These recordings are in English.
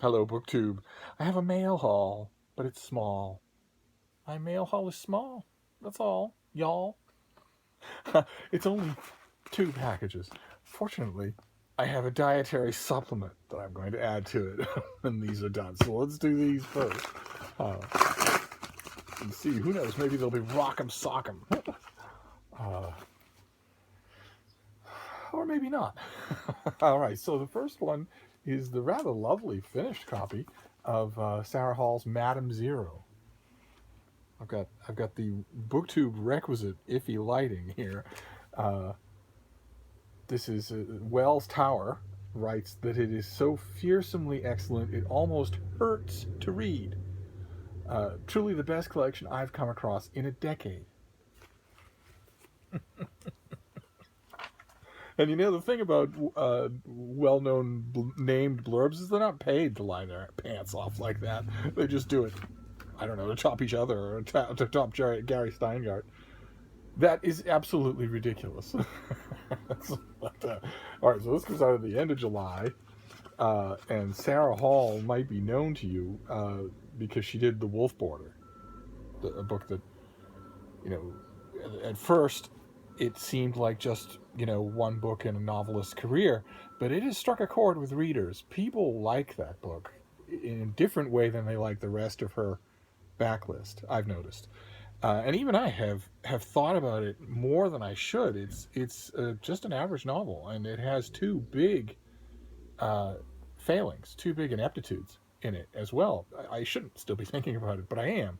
Hello, BookTube. I have a mail haul, but it's small. My mail haul is small. That's all, y'all. It's only 2 packages. Fortunately, I have a dietary supplement that I'm going to add to it when these are done. So let's do these first. Uh, and see, who knows? Maybe they'll be rock'em sock'em. Or maybe not. All right, so the first one is the rather lovely finished copy of Sarah Hall's Madame Zero. I've got the BookTube requisite iffy lighting here. Uh, this is Wells Tower writes that it is so fearsomely excellent it almost hurts to read. Truly the best collection I've come across in a decade. And you know the thing about well-known named blurbs is they're not paid to lie their pants off like that. They just do it, I don't know, to top each other or to top Gary Steingart. That is absolutely ridiculous. All right, so this comes out at the end of July, and Sarah Hall might be known to you because she did The Wolf Border, a book that, you know, at first it seemed like just, one book in a novelist's career, but it has struck a chord with readers. People like that book in a different way than they like the rest of her backlist, I've noticed. And even I have thought about it more than I should. It's just an average novel, and it has two big failings, two big ineptitudes in it as well. I shouldn't still be thinking about it, but I am.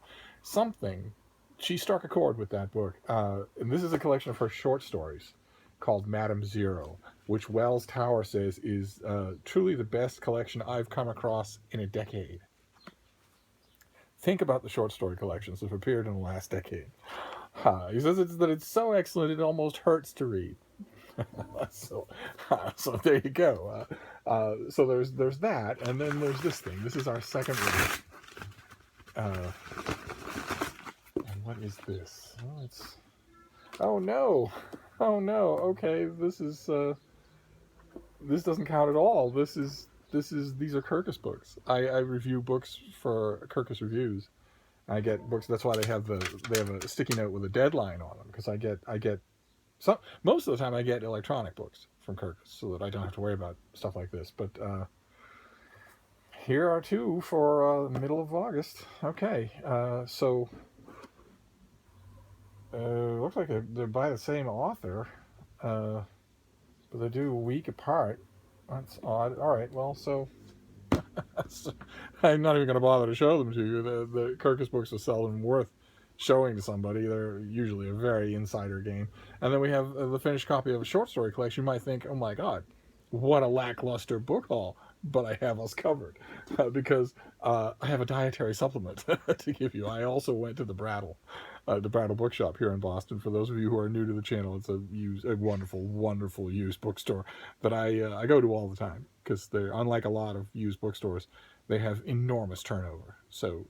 She struck a chord with that book. And this is a collection of her short stories called Madame Zero, which Wells Tower says is truly the best collection I've come across in a decade. Think about the short story collections that have appeared in the last decade. He says it's so excellent it almost hurts to read. so there you go. So there's that, and then there's this thing. This is our second one. And what is this? Oh no! Okay, this doesn't count at all. These are Kirkus books. I review books for Kirkus Reviews. I get books. That's why they have a sticky note with a deadline on them, because I get some, most of the time I get electronic books from Kirkus, so that I don't have to worry about stuff like this. But here are 2 for the middle of August. Okay, so looks like they're by the same author, but they do a week apart. That's odd. All right, well, so I'm not even going to bother to show them to you. The Kirkus books are seldom worth showing to somebody. They're usually a very insider game. And then we have the finished copy of a short story collection. You might think, oh my God, what a lackluster book haul. But I have us covered because I have a dietary supplement to give you. I also went to the Brattle Bookshop here in Boston. For those of you who are new to the channel, it's a wonderful, wonderful used bookstore that I go to all the time, because they're, unlike a lot of used bookstores, they have enormous turnover. So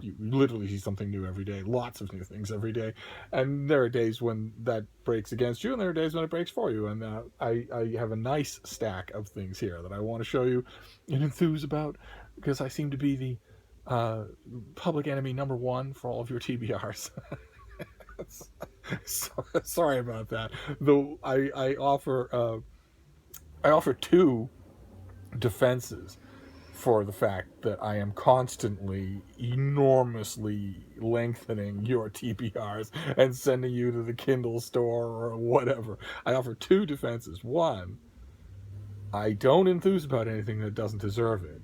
you literally see something new every day, lots of new things every day, and there are days when that breaks against you, and there are days when it breaks for you. And I have a nice stack of things here that I want to show you and enthuse about, because I seem to be the public enemy number 1 for all of your TBRs. Sorry about that. Though I offer 2 defenses for the fact that I am constantly enormously lengthening your TBRs and sending you to the Kindle store or whatever. I offer 2 defenses. One, I don't enthuse about anything that doesn't deserve it.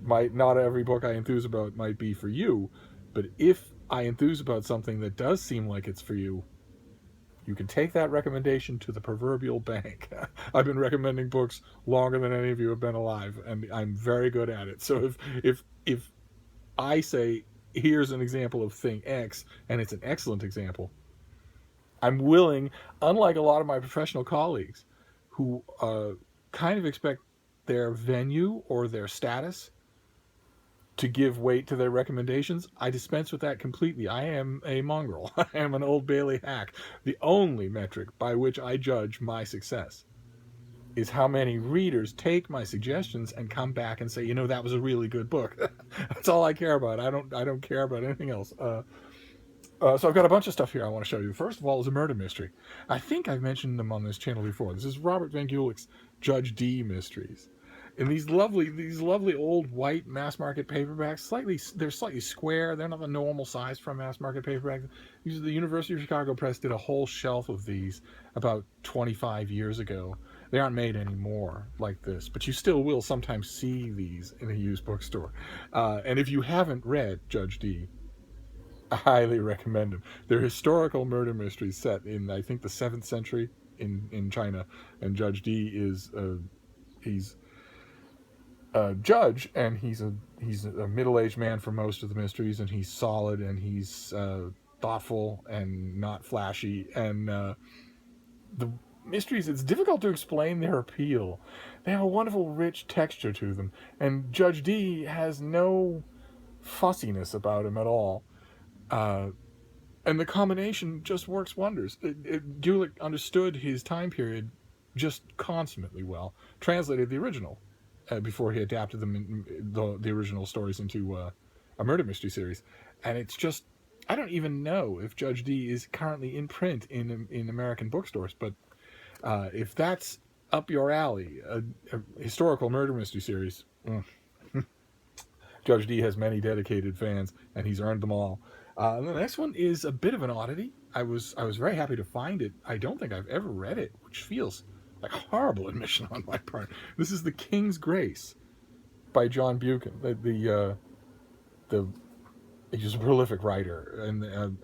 Not every book I enthuse about might be for you, but if I enthuse about something that does seem like it's for you, you can take that recommendation to the proverbial bank. I've been recommending books longer than any of you have been alive, and I'm very good at it. So if I say, here's an example of thing X, and it's an excellent example, I'm willing, unlike a lot of my professional colleagues who kind of expect their venue or their status to give weight to their recommendations, I dispense with that completely. I am a mongrel. I am an Old Bailey hack. The only metric by which I judge my success is how many readers take my suggestions and come back and say, you know, that was a really good book. That's all I care about. I don't care about anything else. So I've got a bunch of stuff here I want to show you. First of all is a murder mystery. I think I've mentioned them on this channel before. This is Robert Van Gulik's Judge D mysteries. And these lovely old white mass market paperbacks, they're slightly square. They're not the normal size for a mass market paperback. The University of Chicago Press did a whole shelf of these about 25 years ago. They aren't made anymore like this, but you still will sometimes see these in a used bookstore. And if you haven't read Judge D, I highly recommend them. They're historical murder mysteries set in, I think, the 7th century in China. And Judge D is he's a judge, and he's a middle-aged man for most of the mysteries, and he's solid, and he's thoughtful and not flashy. And the mysteries, it's difficult to explain their appeal. They have a wonderful, rich texture to them, and Judge D has no fussiness about him at all. And the combination just works wonders. Gulick understood his time period just consummately well. Translated the original before he adapted them, the original stories, into a murder mystery series. And it's just, I don't even know if Judge D is currently in print in American bookstores, but if that's up your alley, a historical murder mystery series, Judge D has many dedicated fans, and he's earned them all. And the next one is a bit of an oddity. I was very happy to find it. I don't think I've ever read it, which feels like a horrible admission on my part. This is The King's Grace by John Buchan. He's a prolific writer,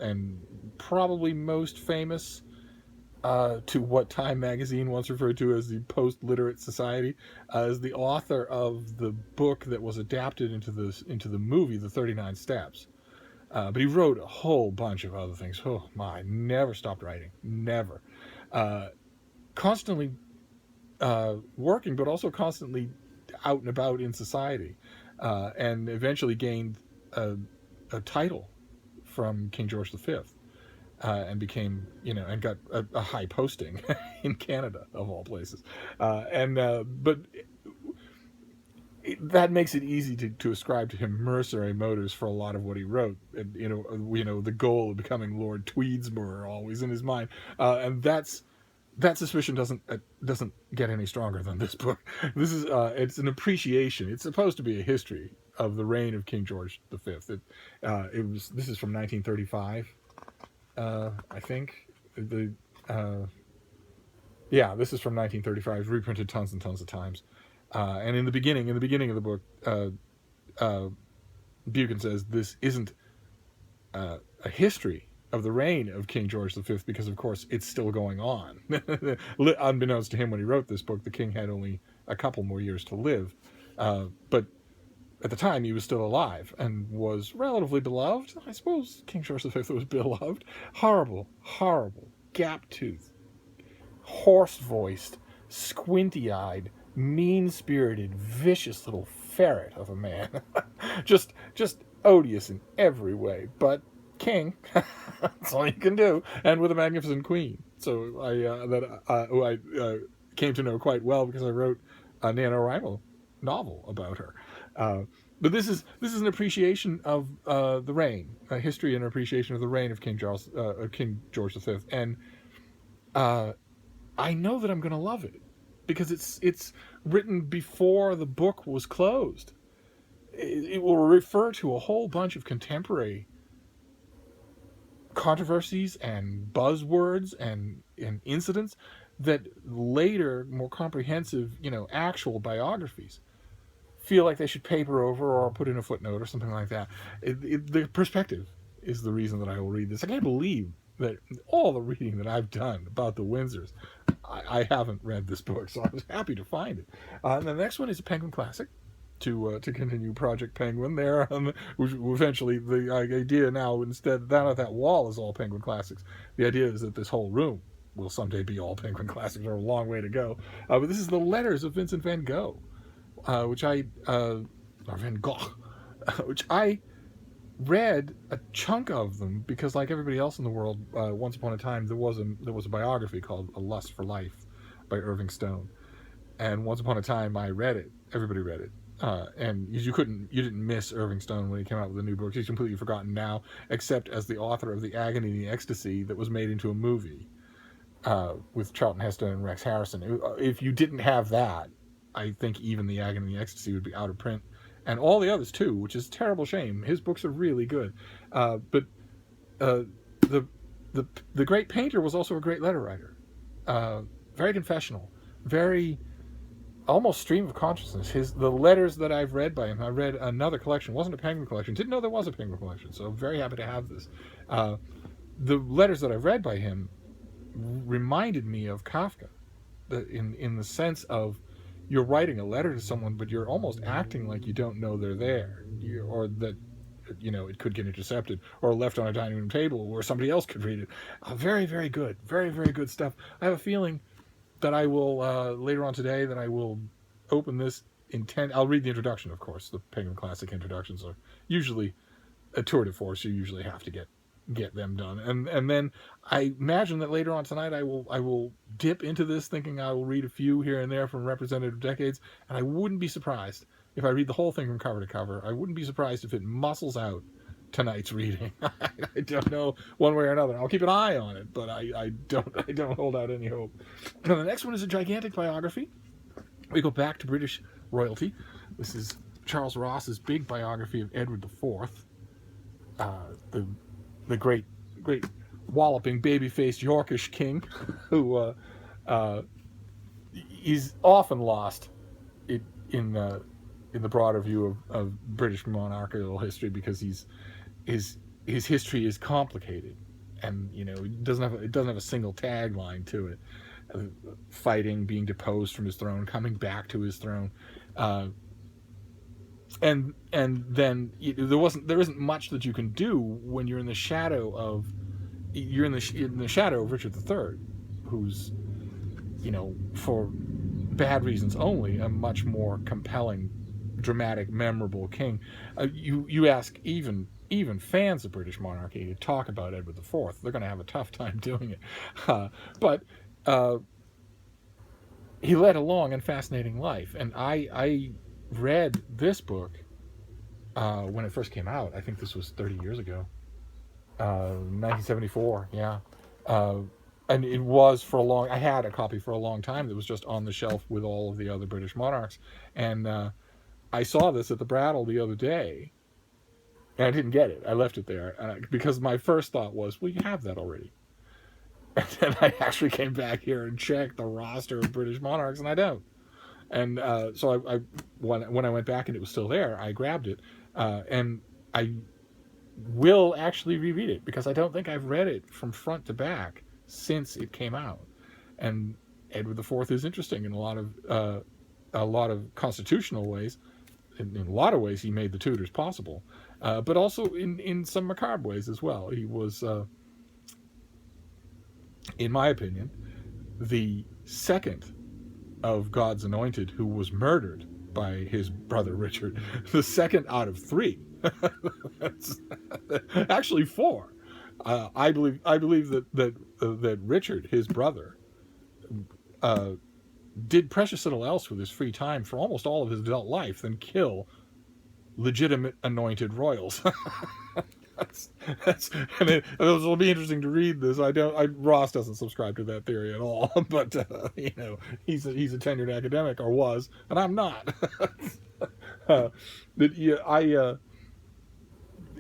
and probably most famous to what Time magazine once referred to as the post-literate society, as the author of the book that was adapted into the movie, The 39 Steps. But he wrote a whole bunch of other things. Oh my, never stopped writing. Never. Constantly working, but also constantly out and about in society. And eventually gained a title from King George V. And became, and got a high posting in Canada, of all places. But that makes it easy to ascribe to him mercenary motives for a lot of what he wrote. And, the goal of becoming Lord Tweedsmuir always in his mind. And that suspicion doesn't get any stronger than this book. This is it's an appreciation. It's supposed to be a history of the reign of King George V. This is from 1935. I think this is from 1935. Reprinted tons and tons of times. And in the beginning of the book, Buchan says this isn't a history of the reign of King George V, because of course it's still going on. Unbeknownst to him when he wrote this book, the king had only a couple more years to live, but at the time he was still alive and was relatively beloved. I suppose King George V was beloved. Horrible, gap-toothed, hoarse-voiced, squinty-eyed, mean-spirited, vicious little ferret of a man. just odious in every way, but king. That's all you can do, and with a magnificent queen. So who I came to know quite well because I wrote a NaNoWriMo novel about her. But this is an appreciation of the reign, a history and appreciation of the reign of King George V, and I know that I'm going to love it because it's written before the book was closed. It will refer to a whole bunch of contemporary controversies and buzzwords and incidents that later, more comprehensive, actual biographies feel like they should paper over or put in a footnote or something like that. The perspective is the reason that I will read this. I can't believe that all the reading that I've done about the Windsors, I haven't read this book, so I was happy to find it. And the next one is a Penguin Classic, to continue Project Penguin there. Eventually, the idea now, instead, that wall is all Penguin Classics. The idea is that this whole room will someday be all Penguin Classics, or a long way to go. But this is the letters of Vincent van Gogh, or Van Gogh, which I read a chunk of them because, like everybody else in the world, once upon a time there was a biography called A Lust for Life by Irving Stone, and once upon a time I read it. Everybody read it. And you didn't miss Irving Stone when he came out with a new book. He's completely forgotten now, except as the author of The Agony and the Ecstasy that was made into a movie with Charlton Heston and Rex Harrison. If you didn't have that, I think even The Agony and the Ecstasy would be out of print, and all the others too, which is a terrible shame. His books are really good, but uh, the the great painter was also a great letter writer. Very confessional, very almost stream of consciousness. The letters that I've read by him, I read another collection. It wasn't a Penguin collection. Didn't know there was a Penguin collection, so I'm very happy to have this. The letters that I've read by him reminded me of Kafka, in the sense of you're writing a letter to someone, but you're almost acting like you don't know they're there, or that it could get intercepted or left on a dining room table where somebody else could read it. Very, very good, very, very good stuff. I have a feeling that I will later on today that I will open this I'll read the introduction, of course. The Penguin Classic introductions are usually a tour de force. You usually have to get them done, and then I imagine that later on tonight I will dip into this, thinking I will read a few here and there from representative decades, and I wouldn't be surprised if I read the whole thing from cover to cover. I wouldn't be surprised if it muscles out tonight's reading. I don't know one way or another. I'll keep an eye on it, but I don't hold out any hope. Now the next one is a gigantic biography. We go back to British royalty. This is Charles Ross's big biography of Edward IV, the great walloping baby-faced Yorkish king, who is often lost in the broader view of British monarchical history, because his history is complicated, and it doesn't have a single tagline to it. Fighting, being deposed from his throne, coming back to his throne, and then there isn't much that you can do when you're in the shadow of Richard III, who's for bad reasons only a much more compelling, dramatic, memorable king. You ask even fans of British monarchy to talk about Edward IV, they're going to have a tough time doing it. But he led a long and fascinating life, and I read this book when it first came out. I think this was 30 years ago, 1974. Yeah, and it was I had a copy for a long time that was just on the shelf with all of the other British monarchs, and I saw this at the Brattle the other day, and I didn't get it. I left it there because my first thought was, well, you have that already. And then I actually came back here and checked the roster of British monarchs, and I don't. And so I when I went back and it was still there, I grabbed it, and I will actually reread it, because I don't think I've read it from front to back since it came out. And Edward IV is interesting in a lot of constitutional ways. In a lot of ways, he made the Tudors possible, but also in some macabre ways as well. He was, in my opinion, the second of God's anointed who was murdered by his brother Richard. The second out of three. That's actually four. I believe that Richard, his brother, did precious little else with his free time for almost all of his adult life than kill legitimate anointed royals. And it will be interesting to read this. Ross doesn't subscribe to that theory at all, but he's a tenured academic, or was, and I'm not.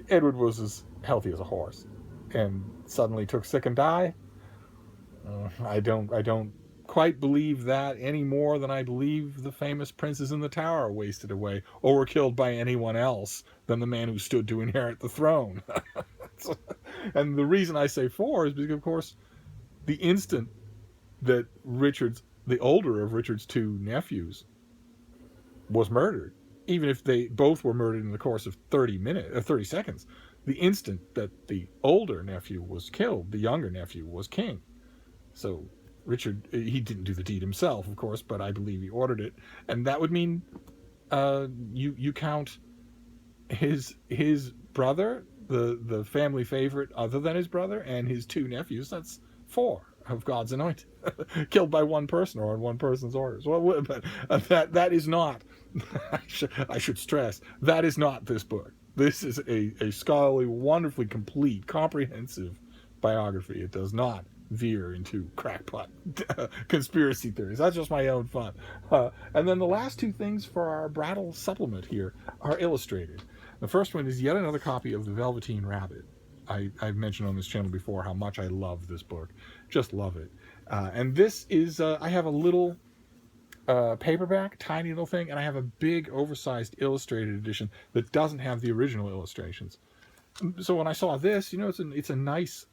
Edward was as healthy as a horse, and suddenly took sick and died. I don't quite believe that any more than I believe the famous princes in the Tower wasted away or were killed by anyone else than the man who stood to inherit the throne. And the reason I say four is because, of course, the instant that the older of Richard's two nephews, was murdered, even if they both were murdered in the course of 30 seconds, the instant that the older nephew was killed, the younger nephew was king. So Richard, he didn't do the deed himself, of course, but I believe he ordered it, and that would mean you count his brother, the family favorite other than his brother, and his two nephews. That's four of God's anointed. killed by one person or on one person's orders. Well, but that is not. I should stress that is not this book. This is a scholarly, wonderfully complete, comprehensive biography. It does not veer into crackpot conspiracy theories. That's just my own fun. And then the last two things for our Brattle supplement here are illustrated. The first one is yet another copy of The Velveteen Rabbit. I've mentioned on this channel before how much I love this book. Just love it. And this is, I have a little paperback, tiny little thing, and I have a big, oversized illustrated edition that doesn't have the original illustrations. So when I saw this, it's a nice,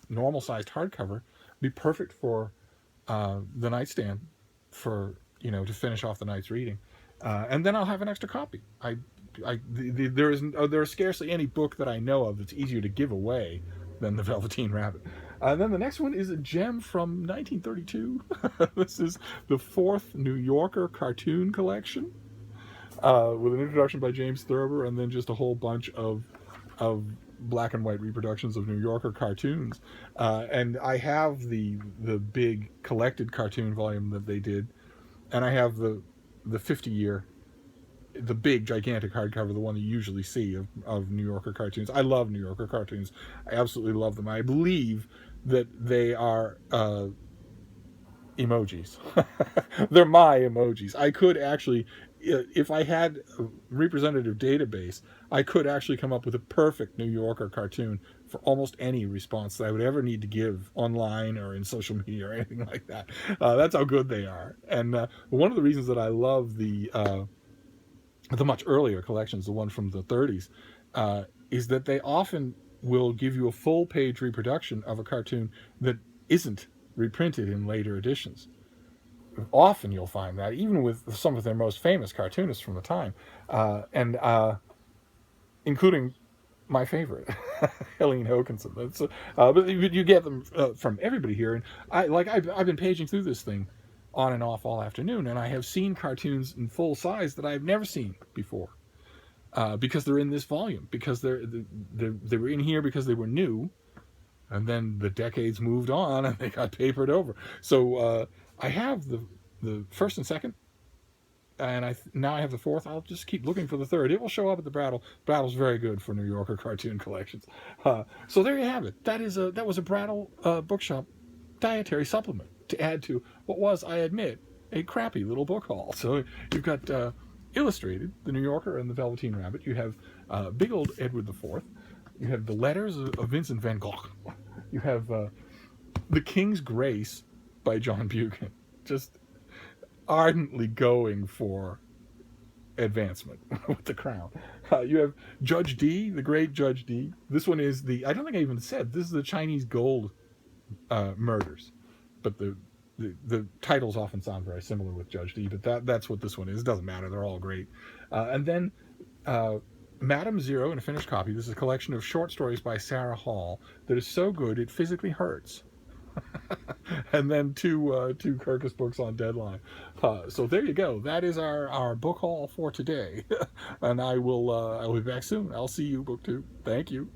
normal-sized hardcover. Be perfect for the nightstand for, to finish off the night's reading. And then I'll have an extra copy. There is scarcely any book that I know of that's easier to give away than The Velveteen Rabbit. Then the next one is a gem from 1932. This is the 4th New Yorker cartoon collection, with an introduction by James Thurber, and then just a whole bunch of black and white reproductions of New Yorker cartoons. And I have the big collected cartoon volume that they did, and I have the 50-year, the big gigantic hardcover, the one you usually see of New Yorker cartoons. I love New Yorker cartoons. I absolutely love them. I believe that they are emojis. They're my emojis. I could actually, if I had a representative database, I could actually come up with a perfect New Yorker cartoon for almost any response that I would ever need to give online or in social media or anything like that. That's how good they are. And one of the reasons that I love the much earlier collections, the one from the 30s, is that they often will give you a full-page reproduction of a cartoon that isn't reprinted in later editions. Often you'll find that, even with some of their most famous cartoonists from the time, and including my favorite, Helene Hokinson. But you get them from everybody here, and I've been paging through this thing on and off all afternoon, and I have seen cartoons in full size that I've never seen before, because they're in this volume, because they were in here because they were new, and then the decades moved on and they got papered over. So I have the first and second, and now I have the fourth. I'll just keep looking for the third. It will show up at the Brattle. Brattle's very good for New Yorker cartoon collections. So there you have it. That was a Brattle Bookshop dietary supplement to add to what was, I admit, a crappy little book haul. So you've got illustrated, the New Yorker and the Velveteen Rabbit. You have big old Edward IV. You have the letters of Vincent van Gogh. You have The King's Grace by John Buchan. Just ardently going for advancement with the crown. You have Judge Dee, the great Judge Dee. This one is I don't think I even said, this is the Chinese gold murders. But the titles often sound very similar with Judge Dee, but that's what this one is. It doesn't matter. They're all great. And then Madame Zero in a finished copy. This is a collection of short stories by Sarah Hall that is so good it physically hurts. And then two Kirkus books on deadline. So there you go. That is our book haul for today. And I will be back soon. I'll see you, BookTube. Thank you.